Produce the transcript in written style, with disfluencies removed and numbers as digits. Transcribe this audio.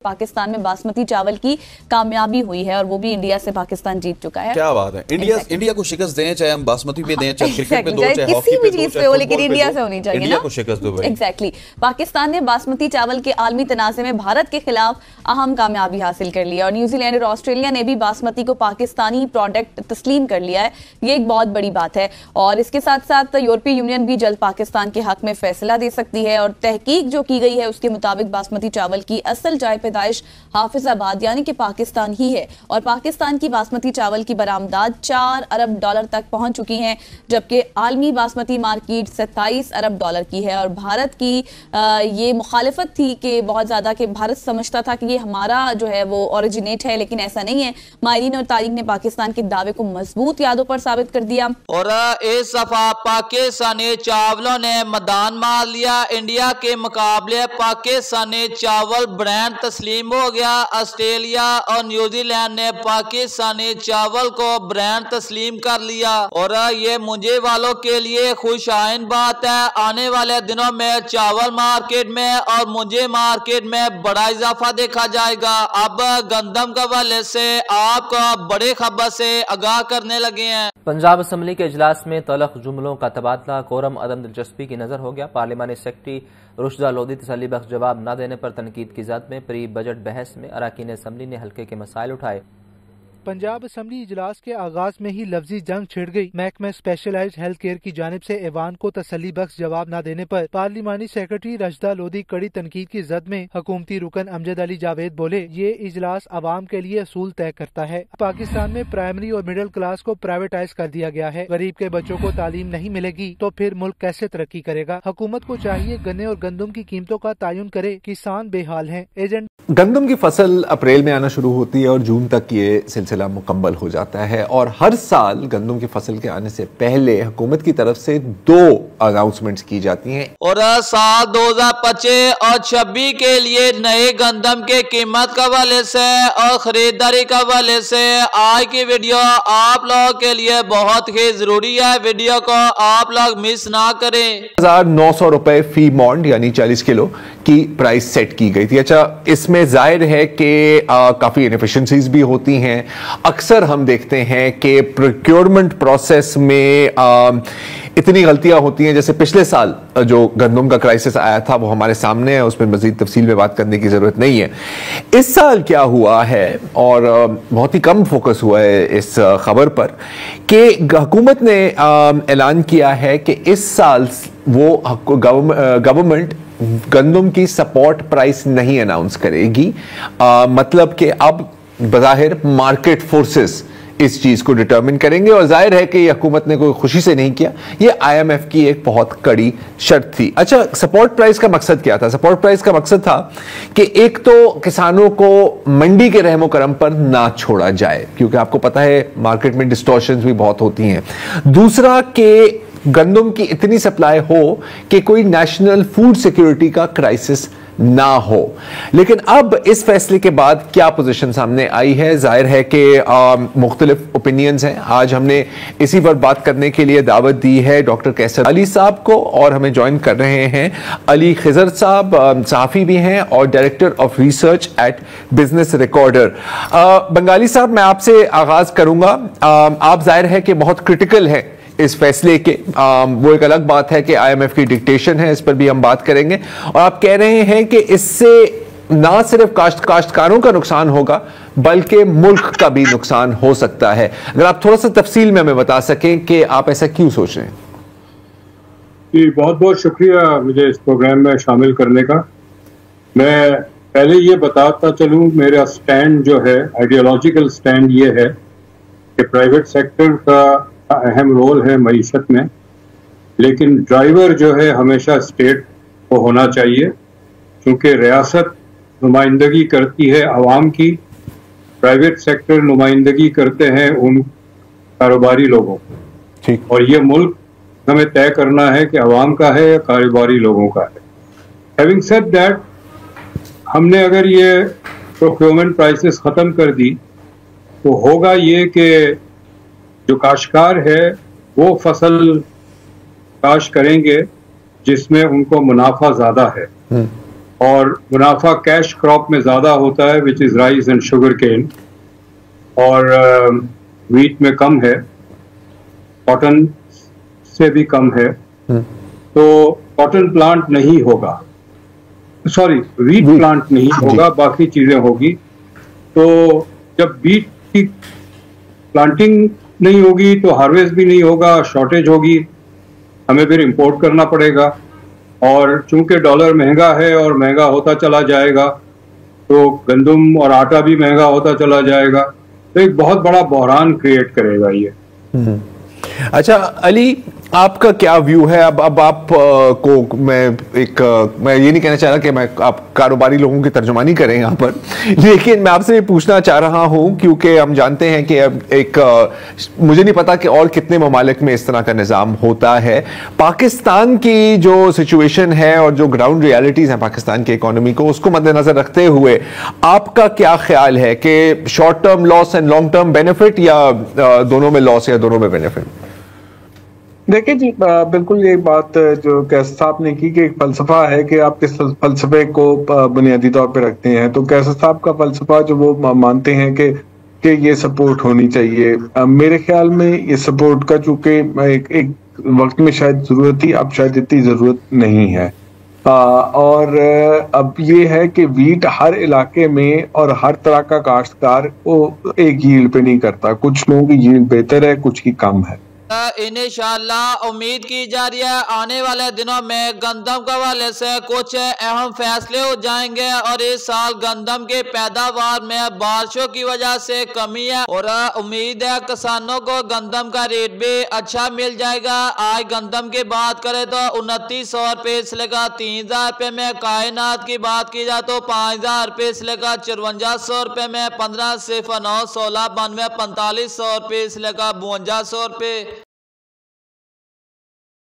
पाकिस्तान में बासमती चावल की कामयाबी हुई है और वो भी इंडिया से पाकिस्तान जीत चुका है। क्या बात है। इंडिया को शिकस्त दें, चाहे हम बासमती पे दें, चाहे क्रिकेट पे दो, चाहे किसी भी चीज पे हो, लेकिन इंडिया से होनी चाहिए इंडिया को शिकस्त दो भाई। एग्जैक्टली। पाकिस्तान ने बासमती चावल के आलमी तनाज़े में भारत के खिलाफ अहम कामयाबी हासिल कर लिया और न्यूजीलैंड और ऑस्ट्रेलिया ने भी बासमती को पाकिस्तानी प्रोडक्ट तस्लीम कर लिया है। ये एक बहुत बड़ी बात है और इसके साथ साथ यूरोपीय यूनियन भी जल्द पाकिस्तान के हक में फैसला दे सकती है। और तहकीक जो की गई है उसके मुताबिक बासमती चावल की असल जाए पैदाइश हाफिजाबाद यानी कि पाकिस्तान ही है और पाकिस्तान की बासमती चावल की बरामदात 4 अरब डॉलर तक पहुंच चुकी हैं, जबकि आलमी बासमती मार्केट 27 अरब डॉलर की है। और भारत की ये मुखालिफत थी कि बहुत ज्यादा कि भारत समझता था कि ये हमारा जो है वो ओरिजिनेट है, लेकिन ऐसा नहीं है। माहिरीन और तारीख ने पाकिस्तान के दावे को मजबूत यादों पर साबित कर दिया। और इस दफा पाकिस्तानी चावलों ने मैदान मार लिया। इंडिया के मुकाबले पाकिस्तानी चावल ब्रांड तस्लीम हो गया। ऑस्ट्रेलिया और न्यूजीलैंड ने पाकिस्तानी चावल को ब्रांड तस्लीम कर लिया और ये मुझे वालों के लिए खुश आइन बात है। आने वाले दिनों में चावल मार्केट में और मुझे मार्केट में बड़ा इजाफा देखा जाएगा। अब गंदम के हवाले से आपको बड़े खबर से आगाह करने लगे हैं। पंजाब असम्बली के इजलास में तलख जुमलों का तबादला कोरम अदम दिलचस्पी की नजर हो गया। पार्लिमानी सेक्रेटरी रुशदा लोधी तसल्ली बख्श जवाब न देने पर तनकीद की जद में प्री बजट बहस में अरकान असम्बली ने हल्के के मसाइल उठाए। पंजाब असम्बली इजलास के आगाज में ही लफ्जी जंग छिड़ गई। महकमा स्पेशलाइज्ड हेल्थ केयर की जानिब से ऐवान को तसल्ली बख्श जवाब न देने पर पार्लिमानी सेक्रेटरी रशदा लोधी कड़ी तनकीद की जद में हुकूमती रुकन अमजद अली जावेद बोले, ये इजलास आवाम के लिए असूल तय करता है। पाकिस्तान में प्राइमरी और मिडिल क्लास को प्राइवेटाइज कर दिया गया है। गरीब के बच्चों को तालीम नहीं मिलेगी तो फिर मुल्क कैसे तरक्की करेगा। हुकूमत को चाहिए गन्ने और गंदम की कीमतों का तयन करे। किसान बेहाल हैं। एजेंट गंदम की फसल अप्रैल में आना शुरू होती है और जून तक ये सिलसिला मुकम्मल हो जाता है और हर साल गंदम की फसल के आने से पहले हुकूमत की तरफ से 2 अनाउंसमेंट्स की जाती हैं और साल 2025 और 26 के लिए नए गंदम के कीमत के हवाले से और खरीदारी के हवाले से आज की वीडियो आप लोगों के लिए बहुत ही जरूरी है। वीडियो को आप लोग मिस ना करें। 1900 रुपए फी मॉन्ड यानी 40 किलो की प्राइस सेट की गई थी। अच्छा, इसमें जाहिर है कि काफी इनएफिशिएंसीज भी होती हैं। अक्सर हम देखते हैं कि प्रोक्योरमेंट प्रोसेस में इतनी गलतियां होती हैं। जैसे पिछले साल जो गंदम का क्राइसिस आया था वो हमारे सामने है, उसमें मजीद तफसील में बात करने की जरूरत नहीं है। इस साल क्या हुआ है और बहुत ही कम फोकस हुआ है इस खबर पर कि हुकूमत ने ऐलान किया है कि इस साल वो गवर्नमेंट गंदम की सपोर्ट प्राइस नहीं अनाउंस करेगी। मतलब कि अब बज़ाहिर मार्केट फोर्सेस इस चीज को डिटरमिन करेंगे और जाहिर है कि ये हुकूमत ने कोई खुशी से नहीं किया। ये IMF की एक बहुत कड़ी शर्त थी। अच्छा, सपोर्ट प्राइस का मकसद क्या था? सपोर्ट प्राइस का मकसद था कि एक तो किसानों को मंडी के रहमो करम पर ना छोड़ा जाए, क्योंकि आपको पता है मार्केट में डिस्टॉर्शंस भी बहुत होती हैं। दूसरा कि गंदम की इतनी सप्लाई हो कि कोई नेशनल फूड सिक्योरिटी का क्राइसिस ना हो। लेकिन अब इस फैसले के बाद क्या पोजीशन सामने आई है? जाहिर है कि मुख्तलिफ ओपिनियंस हैं। आज हमने इसी पर बात करने के लिए दावत दी है डॉक्टर कैसर अली साहब को और हमें ज्वाइन कर रहे हैं अली खिजर साहब, सहाफ़ी भी हैं और director of research at business recorder. Bengali साहब, मैं आपसे आगाज करूंगा। आप जाहिर है कि बहुत क्रिटिकल हैं इस फैसले के। वो एक अलग बात है कि IMF की डिक्टेशन है, इस पर भी हम बात करेंगे। और आप कह रहे हैं कि इससे ना सिर्फ काश्तकारों का नुकसान होगा बल्कि मुल्क का भी नुकसान हो सकता है। अगर आप थोड़ा सा तफसील में हमें बता सकें कि आप ऐसा क्यों सोच रहे हैं। जी, बहुत बहुत शुक्रिया मुझे इस प्रोग्राम में शामिल करने का। मैं पहले ये बताता चलूं, मेरा स्टैंड जो है, आइडियोलॉजिकल स्टैंड ये है कि प्राइवेट सेक्टर का अहम रोल है मईशत में, लेकिन ड्राइवर जो है हमेशा स्टेट को होना चाहिए, क्योंकि रियासत नुमाइंदगी करती है अवाम की, प्राइवेट सेक्टर नुमाइंदगी करते हैं उन कारोबारी लोगों को। और ये मुल्क हमें तय करना है कि अवाम का है या कारोबारी लोगों का है। हैविंग सेड दैट, हमने अगर ये प्रोक्योरमेंट प्राइसेस ख़त्म कर दी तो होगा ये कि जो काश्तकार है वो फसल काश करेंगे जिसमें उनको मुनाफा ज़्यादा है। और मुनाफा कैश क्रॉप में ज़्यादा होता है, which is rice and sugarcane, और वीट में कम है, कॉटन से भी कम है। तो कॉटन प्लांट नहीं होगा, सॉरी वीट प्लांट नहीं होगा, बाकी चीज़ें होगी। तो जब वीट की प्लांटिंग नहीं होगी तो हार्वेस्ट भी नहीं होगा, शॉर्टेज होगी, हमें फिर इंपोर्ट करना पड़ेगा। और चूंकि डॉलर महंगा है और महंगा होता चला जाएगा तो गंदम और आटा भी महंगा होता चला जाएगा, तो एक बहुत बड़ा बहरान क्रिएट करेगा ये। अच्छा अली, आपका क्या व्यू है? अब आप को मैं ये नहीं कहना चाह रहा कि मैं आप कारोबारी लोगों की तर्जुमानी करें यहाँ पर, लेकिन मैं आपसे ये पूछना चाह रहा हूँ क्योंकि हम जानते हैं कि अब मुझे नहीं पता कि और कितने ममालिक में इस तरह का निज़ाम होता है। पाकिस्तान की जो सिचुएशन है और जो ग्राउंड रियलिटीज़ हैं पाकिस्तान की इकोनॉमी को, उसको मद्देनजर रखते हुए आपका क्या ख्याल है कि short term loss and long term benefit, या दोनों में लॉस या दोनों में बेनिफिट? देखिए जी, बिल्कुल ये बात जो कैसर साहब ने की कि एक फलसफा है कि आप किस फलसफे को बुनियादी तौर पे रखते हैं। तो कैसर साहब का फलसफा जो वो मानते हैं कि ये सपोर्ट होनी चाहिए। मेरे ख्याल में ये सपोर्ट का चूंकि एक वक्त में शायद जरूरत थी, अब शायद इतनी जरूरत नहीं है। और अब ये है कि वीट हर इलाके में और हर तरह का काश्तकार वो एक यील्ड पे नहीं करता, कुछ लोगों की यील्ड बेहतर है, कुछ की कम है। इंशाअल्लाह उम्मीद की जा रही है आने वाले दिनों में गंदम के हवाले से कुछ अहम फैसले हो जाएंगे। और इस साल गंदम के पैदावार में बारिशों की वजह से कमी है और उम्मीद है किसानों को गंदम का रेट भी अच्छा मिल जाएगा। आज गंदम की बात करें तो 2900 रुपये से लेकर 3000 रुपये में, कायनात की बात की जाए तो 5000 रुपये से लेकर 5400 रुपये में, 15 सिफर 9 16 92 4500 रुपये से लेकर 5200 रुपये।